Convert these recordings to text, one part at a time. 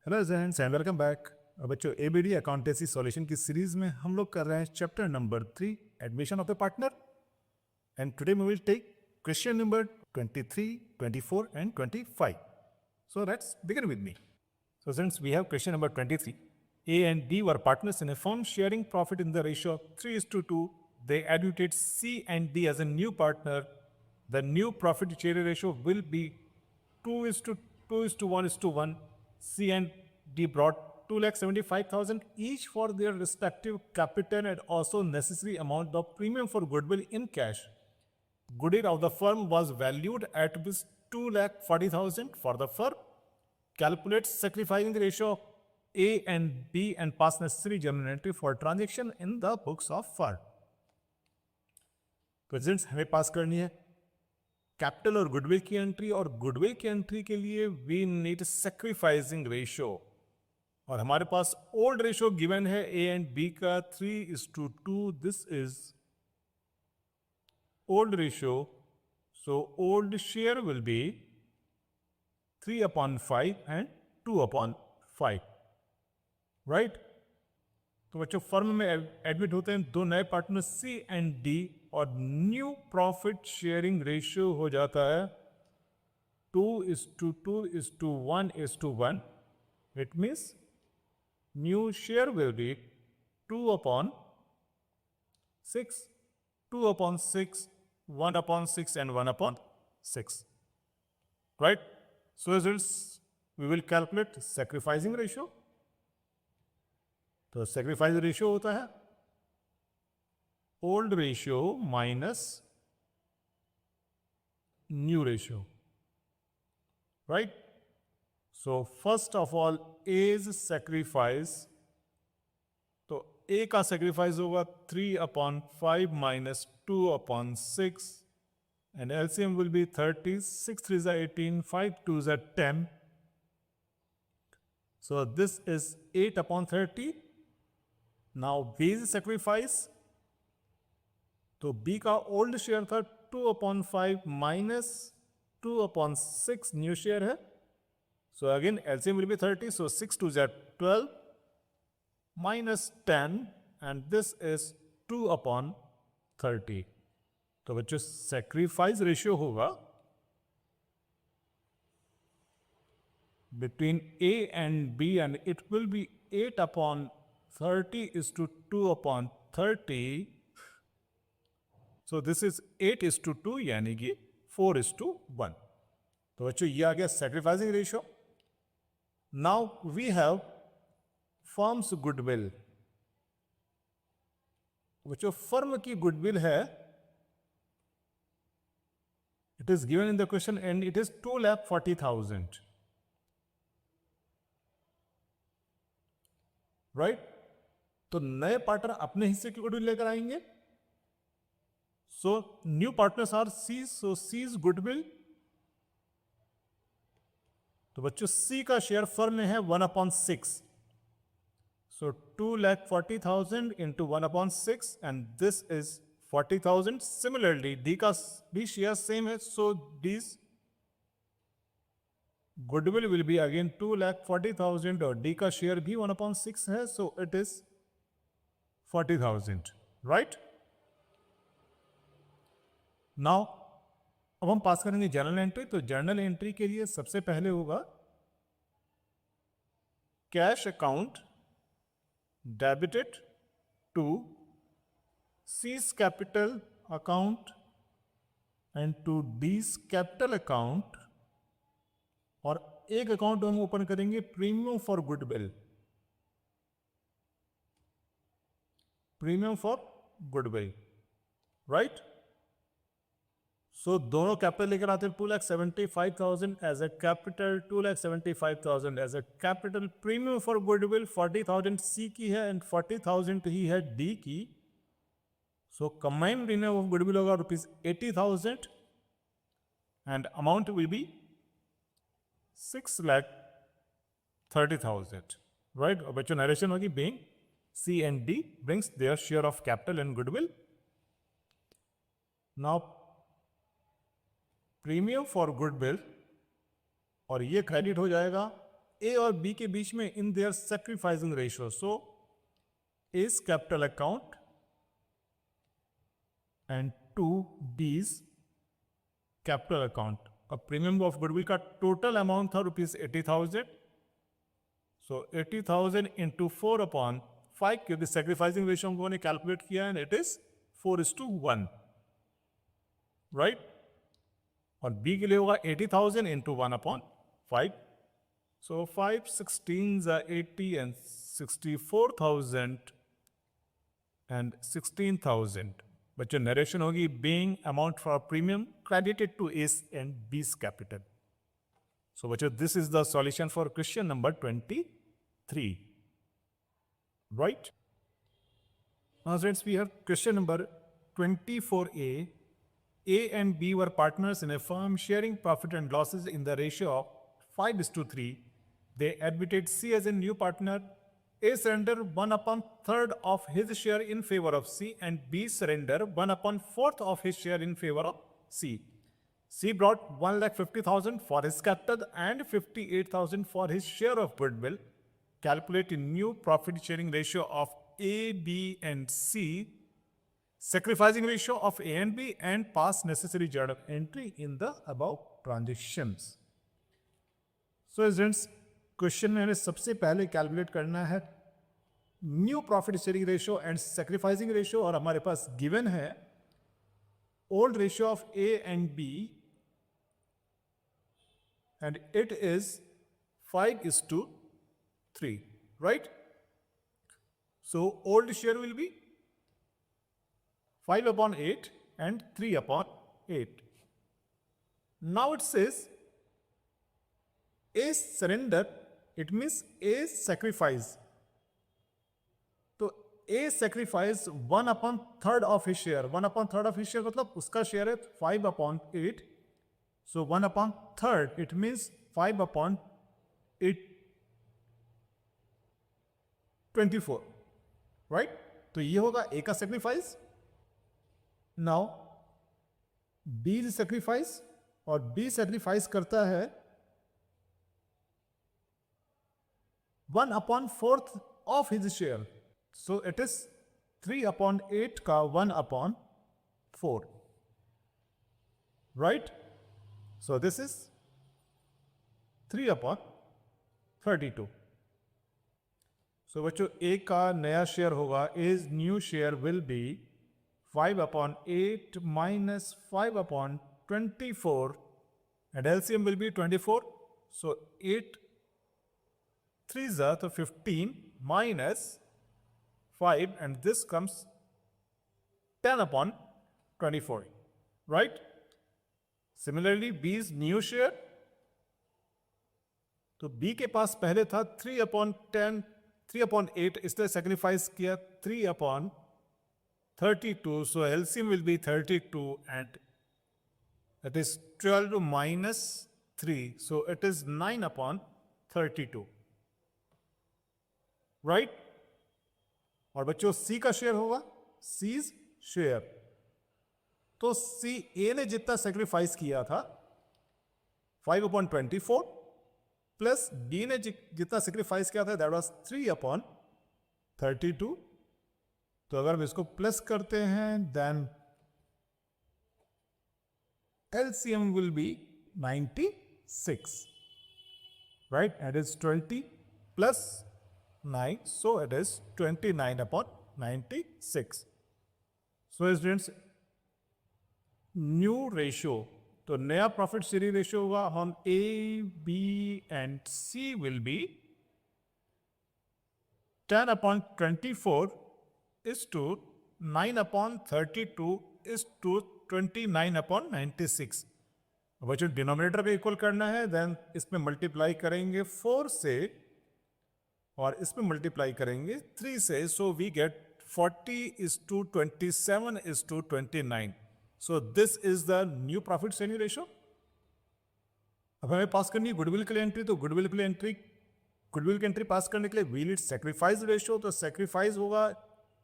Hello friends and welcome back. बच्चों ABD accountancy solution की series में हम लोग कर रहे हैं chapter number 3 admission of a partner and today we will take question number 23, 24 एंड 25. So let's begin with me. So since we have question number 23, A and D were partners in a firm sharing profit in the ratio of 3:2. They admitted C and D as a new partner. The new profit sharing ratio will be 2:1:1. C and D brought 2,75,000 each for their respective capital and also necessary amount of premium for goodwill in cash. Goodwill of the firm was valued at 2,40,000 for the firm. Calculate sacrificing the ratio of A and B and pass necessary journal entry for transaction in the books of firm. Presents हमें पास करनी है capital और goodwill की entry, और goodwill की entry के लिए we need sacrificing ratio, और हमारे पास ओल्ड रेशियो गिवन है ए एंड बी का 3:2. This is old ratio, so old share will B 3/5 and 2/5, right. तो बच्चों फर्म में एडमिट होते हैं दो नए पार्टनर सी एंड डी, और न्यू प्रॉफिट शेयरिंग रेशियो हो जाता है 2:2:1:1. It means new share will B 2/6, 2/6, 1/6 and 1/6, right? So as we will calculate sacrificing ratio. तो sacrifice ratio होता है old ratio minus new ratio, right? So first of all A's sacrifice, तो A का sacrifice होगा 3/5 minus 2/6, and LCM will be 30, 6 3s are 18, 5 2s are 10. So this is 8/30. Now B's sacrifice, तो B का old share था 2/5 minus 2/6 new share है. So again LCM will B 30, so 6 2s are 12 minus 10 and this is 2/30. तो बच्चों sacrifice ratio होगा between A and B and it will be 8/30:2/30. So this is 8:2 यानी कि 4:1. तो बच्चों ये आ गया sacrificing ratio. Now we have firm's goodwill. बच्चों फर्म की गुडविल है, it is given in the question and it is 2,40,000, right. तो नए पार्टनर अपने हिस्से की गुडविल लेकर आएंगे. So new partners are C, so C's goodwill. तो बच्चों सी का शेयर फर्म में है 1/6, so 2,40,000 into 1/6 and this is 40,000. Similarly D का भी शेयर सेम है, so Ds goodwill will be again 2,40,000 और डी का शेयर भी 1/6 है, so it is 40,000, right. Now अब हम पास करेंगे जर्नल एंट्री. तो जर्नल एंट्री के लिए सबसे पहले होगा cash account debited to C's capital account and to D's capital account, और एक अकाउंट हम ओपन करेंगे premium for goodwill, premium for goodwill, right. So दोनों कैपिटल लेकर आते हैं 2,75,000 as a capital, 2,75,000 as a capital. Premium for goodwill 40,000 C की है एंड 40,000 ही है डी की. So combined premium of goodwill होगा ₹80,000 and amount will be 6,30,000, right. और बच्चों नरेशन होगी being C and D brings their share of capital and goodwill. Now premium for goodwill, और ये क्रेडिट हो जाएगा ए और बी के बीच में in their sacrificing ratio, so as capital account and to B's capital account. और प्रीमियम ऑफ गुडविल का टोटल अमाउंट था ₹80,000, सो 80,000 इंटू 4/5, क्योंकि सेक्रीफाइसिंग रेशियो हम लोगों ने कैलकुलेट किया है, इट इज 4:1, राइट। और बी के लिए होगा 80,000 into 1/5, so 5 16s are 80 and 64,000 and 16,000। बच्चों नरेशन होगी being amount for premium credited to A's and B's capital. So बच्चों this is the solution for question number 23, right. Now friends, we have question number 24a. A and B were partners in a firm sharing profit and losses in the ratio of 5:3. They admitted C as a new partner. A surrendered 1/3 of his share in favor of C, and B surrendered 1/4 of his share in favor of C. C brought 1,50,000 for his capital and 58,000 for his share of goodwill. Calculate a new profit sharing ratio of A, B, and C, sacrificing ratio of A and B, and pass necessary journal entry in the above transactions. So students, question में हमें सबसे पहले calculate करना है new profit sharing ratio and sacrificing ratio, और हमारे पास given है old ratio of A and B and it is 5:3, right. So old share will be 5/8 and 3/8. Now it says A surrender, it means A sacrifice. तो A sacrifice 1/3 of his share. 1/3 of his share मतलब उसका share है 5/8. So 1/3 it means 5/8, 24, right. तो ये होगा A का sacrifice. Now B sacrifice, और B sacrifice करता है 1/4 of his share, so it is 3/8 का 1/4, right. So this is 3/32। So बच्चों ए का नया शेयर होगा, as new share will be 5/8 minus 5/24, and LCM will be 24. So 8 3s are तो 15 minus 5, and this comes 10/24, right? Similarly, B's new share, तो B के पास पहले था 3/10, 3/8, इसने सेक्रीफाइस किया 3/32, so LCM will be 32, and it is 12 minus 3, so it is 9/32, right? और बच्चों C का शेयर होगा C's शेयर, तो C A ने जितना सेक्रीफाइस किया था 5/24 प्लस बी ने जितना सेक्रीफाइस किया था दैट वाज 3/32। तो अगर हम इसको प्लस करते हैं then LCM will be 96, right. It is 20 plus 9, so it is 29/96। So students, new ratio, तो नया प्रॉफिट शेयरिंग रेशियो होगा हम A B and C will be 10/24 is to 9/32 is to 29/96। बच्चों डिनोमिनेटर पे इक्वल करना है, देन इसमें multiply करेंगे 4 से और इसमें मल्टीप्लाई करेंगे 3 से, so we get 40:27:29। So this is the new profit sharing ratio। अब हमें पास करनी है गुडविल के लिए एंट्री, तो गुडविल के लिए एंट्री, गुडविल की एंट्री पास करने के लिए वी नीड सेक्रीफाइस रेशियो, तो सेक्रीफाइस होगा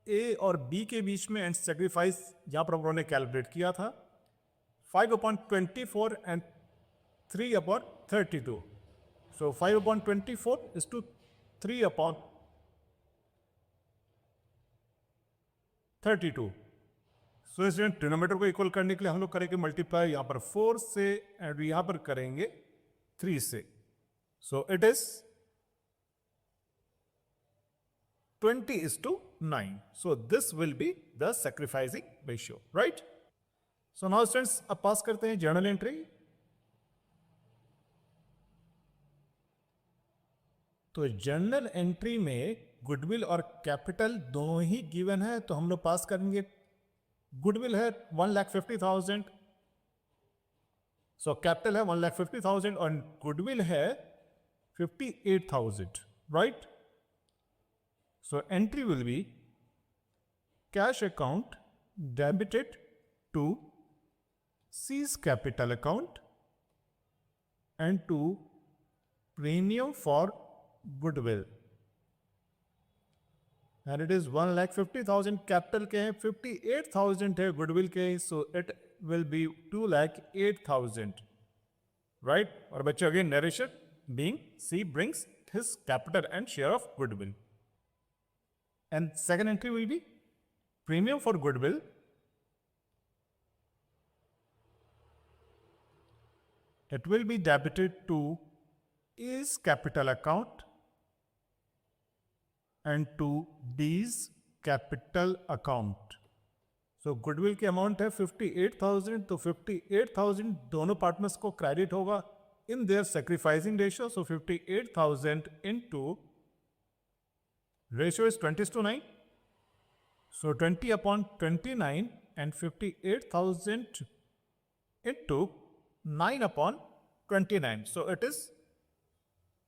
ए और बी के बीच में, एंड सेक्रीफाइस यहाँ पर उन्होंने कैलकुलेट किया था 5/24 and 3/32। So 5 upon 24 is to 3 upon 32. सो इस डिनोमीटर को इक्वल करने के लिए हम लोग करेंगे मल्टीप्लाई यहां पर 4 से एंड यहां पर करेंगे 3 से. सो it is 20:9. So this will be the sacrificing ratio, right? So now students अब पास करते हैं जर्नल एंट्री. तो जर्नल एंट्री में गुडविल और कैपिटल दोनों ही गिवन है, तो हम लोग पास करेंगे. गुडविल है 1,50,000. सो कैपिटल है 1,50,000 और गुडविल है 58,000, right? So entry will be cash account debited to seize capital account and to premium for goodwill. And it is 1,50,000 capital के हैं, 58,000 है goodwill के, so it will be 2,08,000, right? और बच्चे again narration being C brings his capital and share of goodwill. And second entry will be premium for goodwill. It will be debited to A's capital account and to B's capital account. So goodwill की amount है 58,000, तो 58,000 दोनों partners को credit होगा in their sacrificing ratio. So 58,000 into ratio is 20:9. So 20 upon 29 and 58,000 into 9 upon 29. So it is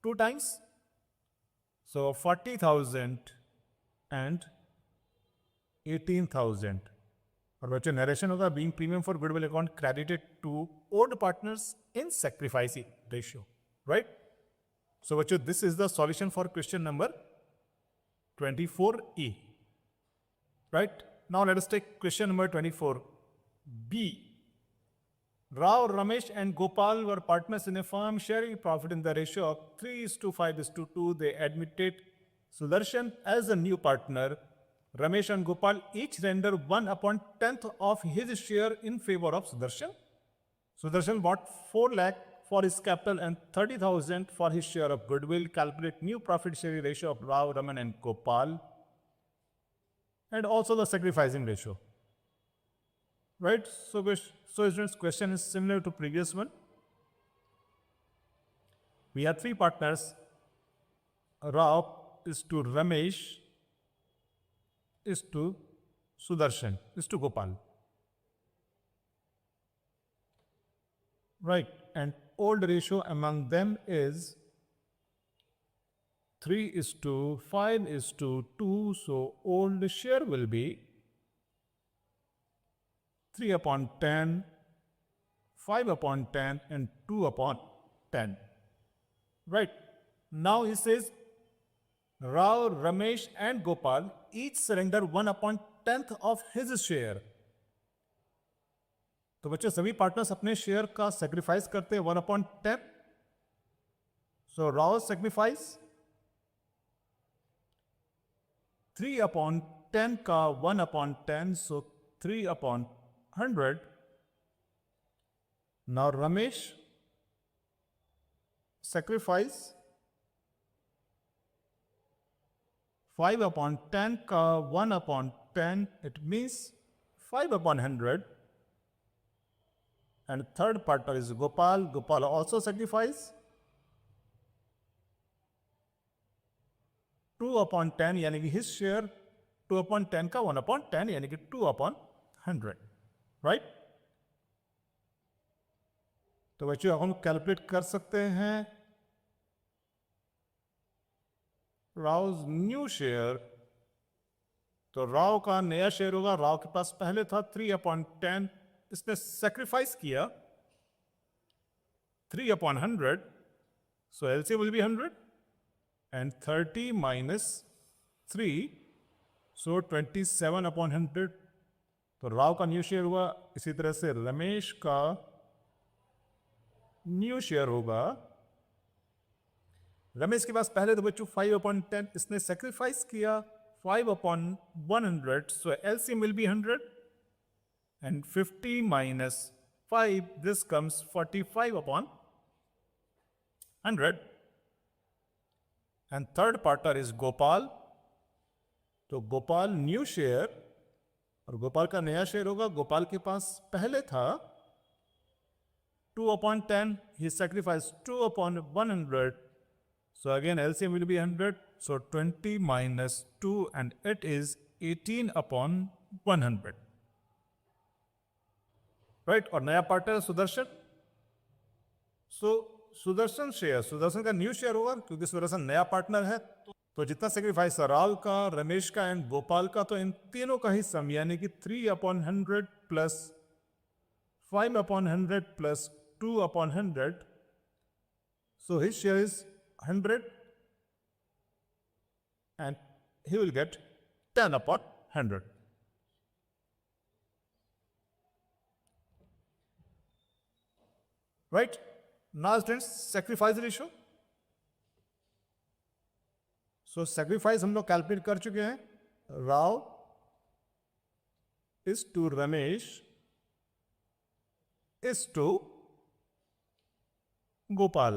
2 times. So 40,000 and 18,000. और बच्चे narration होगा being premium for goodwill account credited to old partners in sacrificing ratio, right? So बच्चों this is the solution for question number 24E. Right? Now let us take question number 24B. Rao, Ramesh and Gopal were partners in a firm sharing profit in the ratio of 3:5:2. They admitted Sudarshan as a new partner. Ramesh and Gopal each render 1/10th of his share in favor of Sudarshan. Sudarshan bought 4 lakh for his capital and 30,000 for his share of goodwill. Calculate new profit sharing ratio of Rao, Raman and Gopal and also the sacrificing ratio, right? So students, question is similar to previous one. We have 3 partners. Rao is to Ramesh, is to Sudarshan, is to Gopal, right? And old ratio among them is 3:5:2. So old share will be 3/10, 5/10 and 2/10, right? Now he says Rao, Ramesh and Gopal each surrender 1/10th of his share. तो बच्चे सभी partners अपने share का sacrifice करते हैं 1/10. सो Rao sacrifice 3/10 का 1/10, सो 3/100. Now Ramesh sacrifice 5/10 का 1/10, it means 5/100. And third partner is Gopal. Gopal also sacrifice 2/10, यानी कि his share 2/10 का 1/10, यानी कि 2/100, right? तो बच्चों हम कैलकुलेट कर सकते हैं राव न्यू शेयर. तो राव का नया शेयर होगा, राव के पास पहले था 3/10, इसने सेक्रीफाइस किया 3/100. सो LCM will be 100 and 30 minus 3, so 27/100. तो राव का न्यू शेयर हुआ. इसी तरह से रमेश का न्यू शेयर होगा रमेश के पास पहले तो बच्चों 5/10, इसने सेक्रीफाइस किया 5/100, so LCM will be 100, and 50 minus 5, this comes 45/100. And third partner is Gopal. तो गोपाल न्यू शेयर, और गोपाल का नया शेयर होगा. गोपाल के पास पहले था 2/10, he sacrificed 2/100. So again LCM will be 100. So 20 minus 2, and it is 18/100. Right? और नया partner Sudarshan. So Sudarshan share, Sudarshan का न्यू शेयर होगा क्योंकि सुदर्शन नया पार्टनर है. तो जितना सेक्रीफाइस राव का, रमेश का एंड गोपाल का, तो इन तीनों का ही सम यानी कि 3/100 plus 5/100 plus 2/100. So his share is 100 and he will get 10/100. Right? Now students, sacrifice ratio. So sacrifice हम लोग कैलकुलेट कर चुके हैं. Rao is to Ramesh is to Gopal.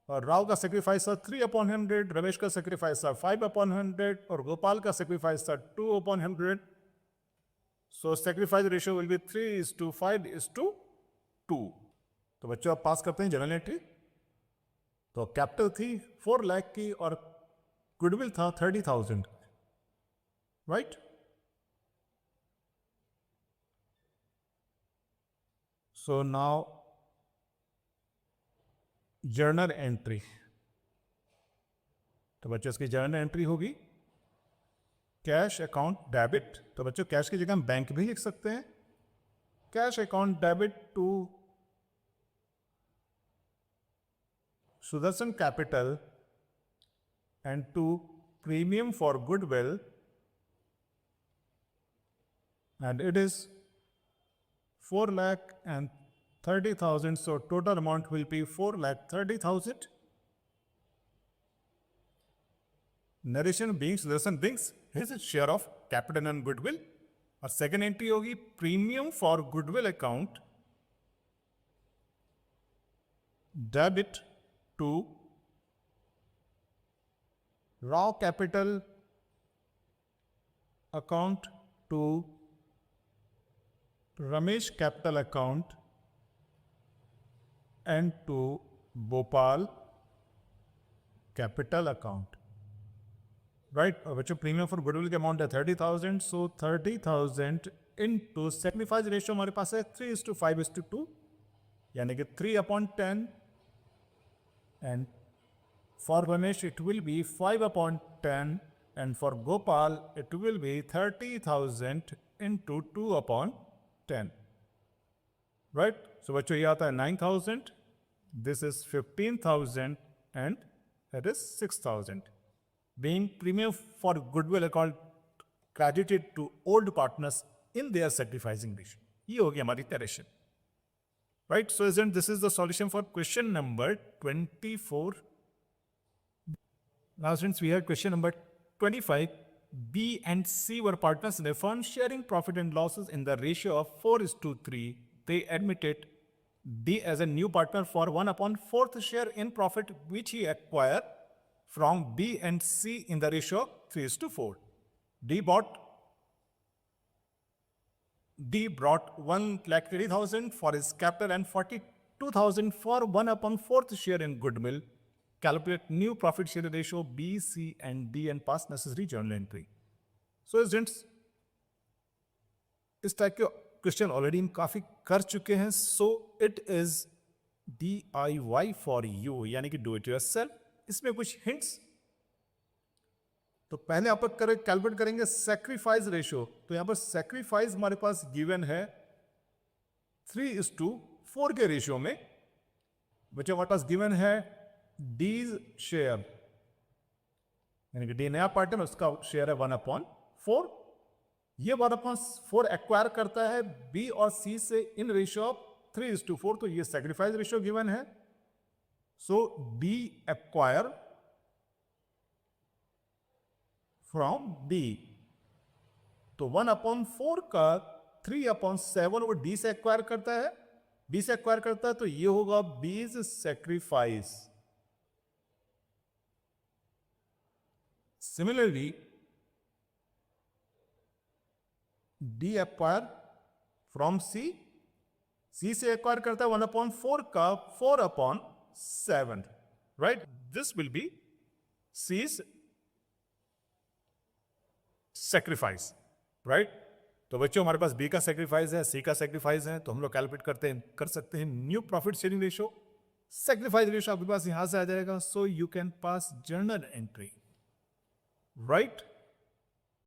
और राव का सेक्रीफाइस था 3/100, रमेश का सेक्रीफाइस था 5/100 और गोपाल का सेक्रीफाइस था 2/100. सो सेक्रीफाइस रेशियो विल बी 3:5:2. तो बच्चों आप पास करते हैं जनरल एंट्री. तो कैपिटल थी 4 लाख की और गुडविल था 30,000. Right? So now journal entry. तो बच्चों इसकी जर्नल एंट्री होगी कैश अकाउंट डेबिट. तो बच्चों कैश की जगह हम बैंक भी लिख सकते हैं. Cash account debit to Sudarshan capital and to premium for goodwill, and it is 4,30,000. So total amount will be 4,30,000. Narration being Sudarshan brings his share of capital and goodwill. और second entry होगी premium for goodwill account debit to raw capital account to Ramesh capital account and to Bhopal capital account. Right? और बच्चों premium for goodwill के amount है 30,000. सो 30,000 into sacrifice ratio हमारे पास है 3:5:2, यानी कि 3/10. And for Ramesh it will be 5/10, and for Gopal it will be 30,000 into 2/10. Right? So बच्चों ये आता है 9,000, this is 15,000, and that is 6,000. Being premium for goodwill account credited to old partners in their sacrificing ratio. ये होगी हमारी iteration. Right? So isn't this is the solution for question number 24. Now since we have question number 25, B and C were partners in a firm sharing profit and losses in the ratio of 4:3. They admitted D as a new partner for 1/4 share in profit which he acquired from B and C in the ratio of 3:4. D brought 1,30,000 for his capital and 42,000 for 1/4 share in goodwill. Calculate new profit share ratio B, C and D and pass necessary journal entry. So students, इस type के question already हम काफी कर चुके हैं. सो it is DIY for you, यानी कि do it yourself. इसमें कुछ हिंट्स. तो पहले आप कैलकुलेट करेंगे सेक्रीफाइस रेशियो. तो यहां पर सेक्रीफाइस हमारे पास गिवन है 3:4 के रेशियो में. बच्चों हमारे पास गिवन है डीज शेयर, यानी कि डी नया पार्टनर, उसका शेयर है 1/4. ये 1/4 एक्वायर करता है बी और सी से इन रेशियो ऑफ 3:4. तो ये सेक्रीफाइस रेशियो गिवन है. सो बी एक्वायर फ्रॉम बी, तो 1/4 का 3/7 वो डी से एक्वायर करता है, बी से एक्वायर करता है, तो ये होगा B's sacrifice. Similarly D acquire from C, C से एक्वायर करता है 1/4 का 4/7, right? This will be C's sacrifice, right? तो बच्चों हमारे पास बी का सेक्रीफाइस है, सी का सेक्रीफाइस है, तो हम लोग कैलकुलेट कर सकते हैं new profit sharing ratio. Sacrifice ratio आपके पास यहां से आ जाएगा, so you can pass journal entry, right?